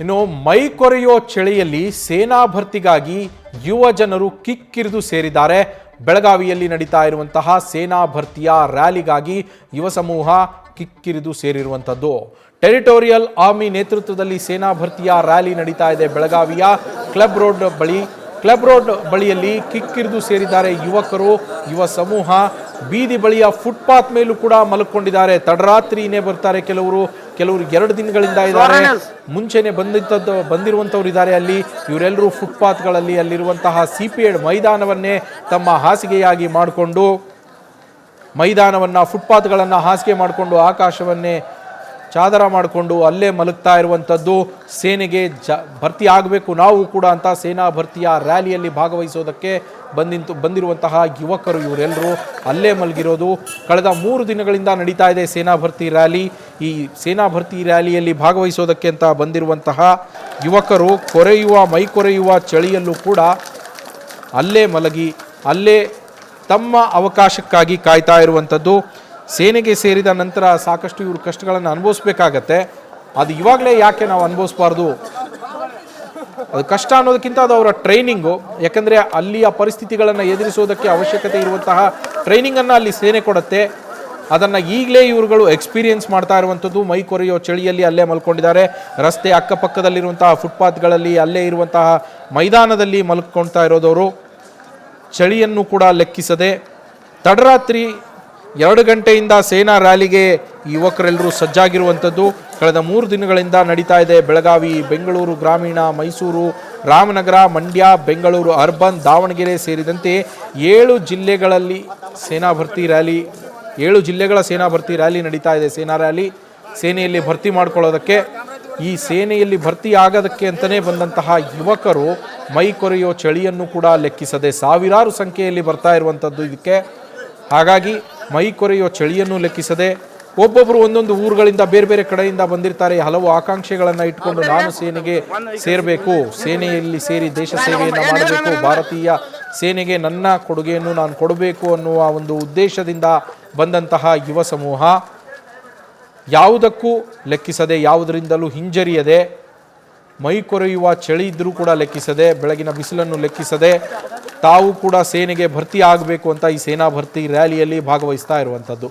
ಇನ್ನು ಮೈ ಕೊರೆಯೋ ಚಳಿಯಲ್ಲಿ ಸೇನಾ ಭರ್ತಿಗಾಗಿ ಯುವ ಜನರು ಕಿಕ್ಕಿರಿದು ಸೇರಿದ್ದಾರೆ. ಬೆಳಗಾವಿಯಲ್ಲಿ ನಡೀತಾ ಇರುವಂತಹ ಸೇನಾ ಭರ್ತಿಯ ರ್ಯಾಲಿಗಾಗಿ ಯುವ ಸಮೂಹ ಕಿಕ್ಕಿರಿದು ಸೇರಿರುವಂಥದ್ದು. ಟೆರಿಟೋರಿಯಲ್ ಆರ್ಮಿ ನೇತೃತ್ವದಲ್ಲಿ ಸೇನಾ ಭರ್ತಿಯ ರ್ಯಾಲಿ ನಡೀತಾ ಇದೆ. ಬೆಳಗಾವಿಯ ಕ್ಲಬ್ ರೋಡ್ ಬಳಿಯಲ್ಲಿ ಕಿಕ್ಕಿರಿದು ಸೇರಿದ್ದಾರೆ ಯುವಕರು, ಯುವ ಸಮೂಹ. ಬೀದಿ ಬಳಿಯ ಫುಟ್ಪಾತ್ ಮೇಲೂ ಕೂಡ ಮಲ್ಕೊಂಡಿದ್ದಾರೆ. ತಡರಾತ್ರಿನೇ ಬರ್ತಾರೆ ಕೆಲವರು 2 ದಿನಗಳಿಂದ ಇದ್ದಾರೆ. ಮುಂಚೆನೆ ಬಂದಿರುವಂತವ್ರು ಇದ್ದಾರೆ. ಅಲ್ಲಿ ಇವರೆಲ್ಲರೂ ಫುಟ್ಪಾತ್ಗಳಲ್ಲಿ ಅಲ್ಲಿರುವಂತಹ ಸಿಪಿಎಡ್ ಮೈದಾನವನ್ನೇ ತಮ್ಮ ಹಾಸಿಗೆಯಾಗಿ ಮಾಡಿಕೊಂಡು ಫುಟ್ಪಾತ್ಗಳನ್ನು ಹಾಸಿಗೆ ಮಾಡಿಕೊಂಡು ಆಕಾಶವನ್ನೇ ಚಾದರ ಮಾಡಿಕೊಂಡು ಅಲ್ಲೇ ಮಲಗ್ತಾ ಇರುವಂಥದ್ದು. ಸೇನೆಗೆ ಭರ್ತಿ ಆಗಬೇಕು ನಾವು ಕೂಡ ಅಂತ ಸೇನಾ ಭರ್ತಿಯ ರ್ಯಾಲಿಯಲ್ಲಿ ಭಾಗವಹಿಸೋದಕ್ಕೆ ಬಂದಿರುವಂತಹ ಯುವಕರು ಇವರೆಲ್ಲರೂ ಅಲ್ಲೇ ಮಲಗಿರೋದು. ಕಳೆದ 3 ದಿನಗಳಿಂದ ನಡೀತಾ ಇದೆ ಸೇನಾ ಭರ್ತಿ ರ್ಯಾಲಿ. ಈ ಸೇನಾ ಭರ್ತಿ ರ್ಯಾಲಿಯಲ್ಲಿ ಭಾಗವಹಿಸೋದಕ್ಕೆ ಅಂತ ಬಂದಿರುವಂತಹ ಯುವಕರು ಮೈ ಕೊರೆಯುವ ಚಳಿಯಲ್ಲೂ ಕೂಡ ಅಲ್ಲೇ ಮಲಗಿ ಅಲ್ಲೇ ತಮ್ಮ ಅವಕಾಶಕ್ಕಾಗಿ ಕಾಯ್ತಾ ಇರುವಂಥದ್ದು. ಸೇನೆಗೆ ಸೇರಿದ ನಂತರ ಸಾಕಷ್ಟು ಇವರು ಕಷ್ಟಗಳನ್ನು ಅನುಭವಿಸ್ಬೇಕಾಗತ್ತೆ. ಅದು ಇವಾಗಲೇ ಯಾಕೆ ನಾವು ಅನುಭವಿಸ್ಬಾರ್ದು? ಅದು ಕಷ್ಟ ಅನ್ನೋದಕ್ಕಿಂತ ಅದು ಅವರ ಟ್ರೈನಿಂಗು. ಯಾಕಂದರೆ ಅಲ್ಲಿಯ ಪರಿಸ್ಥಿತಿಗಳನ್ನು ಎದುರಿಸೋದಕ್ಕೆ ಅವಶ್ಯಕತೆ ಇರುವಂತಹ ಟ್ರೈನಿಂಗನ್ನು ಅಲ್ಲಿ ಸೇನೆ ಕೊಡುತ್ತೆ. ಅದನ್ನು ಈಗಲೇ ಇವರುಗಳು ಎಕ್ಸ್ಪೀರಿಯನ್ಸ್ ಮಾಡ್ತಾ ಇರುವಂಥದ್ದು. ಮೈ ಕೊರೆಯೋ ಚಳಿಯಲ್ಲಿ ಅಲ್ಲೇ ಮಲ್ಕೊಂಡಿದ್ದಾರೆ. ರಸ್ತೆ ಅಕ್ಕಪಕ್ಕದಲ್ಲಿರುವಂತಹ ಫುಟ್ಪಾತ್ಗಳಲ್ಲಿ, ಅಲ್ಲೇ ಇರುವಂತಹ ಮೈದಾನದಲ್ಲಿ ಮಲ್ಕೊಳ್ತಾ ಇರೋದವರು ಚಳಿಯನ್ನು ಕೂಡ ಲೆಕ್ಕಿಸದೆ ತಡರಾತ್ರಿ 2 ಗಂಟೆಯಿಂದ ಸೇನಾ ರ್ಯಾಲಿಗೆ ಯುವಕರೆಲ್ಲರೂ ಸಜ್ಜಾಗಿರುವಂಥದ್ದು. ಕಳೆದ 3 ದಿನಗಳಿಂದ ನಡೀತಾ ಇದೆ. ಬೆಳಗಾವಿ, ಬೆಂಗಳೂರು ಗ್ರಾಮೀಣ, ಮೈಸೂರು, ರಾಮನಗರ, ಮಂಡ್ಯ, ಬೆಂಗಳೂರು ಅರ್ಬನ್, ದಾವಣಗೆರೆ ಸೇರಿದಂತೆ 7 ಜಿಲ್ಲೆಗಳಲ್ಲಿ ಸೇನಾ ಭರ್ತಿ ರ್ಯಾಲಿ 7 ಜಿಲ್ಲೆಗಳ ಸೇನಾ ಭರ್ತಿ ರ್ಯಾಲಿ ನಡೀತಾ ಇದೆ. ಸೇನಾ ರ್ಯಾಲಿ ಸೇನೆಯಲ್ಲಿ ಭರ್ತಿ ಮಾಡ್ಕೊಳ್ಳೋದಕ್ಕೆ, ಈ ಸೇನೆಯಲ್ಲಿ ಭರ್ತಿ ಆಗೋದಕ್ಕೆ ಅಂತಲೇ ಬಂದಂತಹ ಯುವಕರು ಮೈ ಕೊರೆಯೋ ಚಳಿಯನ್ನು ಕೂಡ ಲೆಕ್ಕಿಸದೆ ಸಾವಿರಾರು ಸಂಖ್ಯೆಯಲ್ಲಿ ಬರ್ತಾ ಇರುವಂಥದ್ದು ಇದಕ್ಕೆ. ಹಾಗಾಗಿ ಮೈ ಕೊರೆಯೋ ಚಳಿಯನ್ನು ಲೆಕ್ಕಿಸದೆ ಒಬ್ಬೊಬ್ಬರು ಒಂದೊಂದು ಊರುಗಳಿಂದ ಬೇರೆ ಬೇರೆ ಕಡೆಯಿಂದ ಬಂದಿರ್ತಾರೆ. ಹಲವು ಆಕಾಂಕ್ಷೆಗಳನ್ನು ಇಟ್ಕೊಂಡು ನಾನು ಸೇನೆಗೆ ಸೇರಬೇಕು, ಸೇನೆಯಲ್ಲಿ ಸೇರಿ ದೇಶ ಸೇವೆಯನ್ನು ಮಾಡಬೇಕು, ಭಾರತೀಯ ಸೇನೆಗೆ ನನ್ನ ಕೊಡುಗೆಯನ್ನು ನಾನು ಕೊಡಬೇಕು ಅನ್ನುವ ಒಂದು ಉದ್ದೇಶದಿಂದ ಬಂದಂತಹ ಯುವ ಸಮೂಹ ಯಾವುದಕ್ಕೂ ಲೆಕ್ಕಿಸದೆ, ಯಾವುದರಿಂದಲೂ ಹಿಂಜರಿಯದೆ, ಮೈ ಕೊರೆಯುವ ಚಳಿ ಇದ್ದರೂ ಕೂಡ ಲೆಕ್ಕಿಸದೆ, ಬೆಳಗಿನ ಬಿಸಿಲನ್ನು ಲೆಕ್ಕಿಸದೆ ತಾವು ಕೂಡ ಸೇನೆಗೆ ಭರ್ತಿ ಆಗಬೇಕು ಅಂತ ಈ ಸೇನಾ ಭರ್ತಿ ರ್ಯಾಲಿಯಲ್ಲಿ ಭಾಗವಹಿಸ್ತಾ ಇರುವಂಥದ್ದು.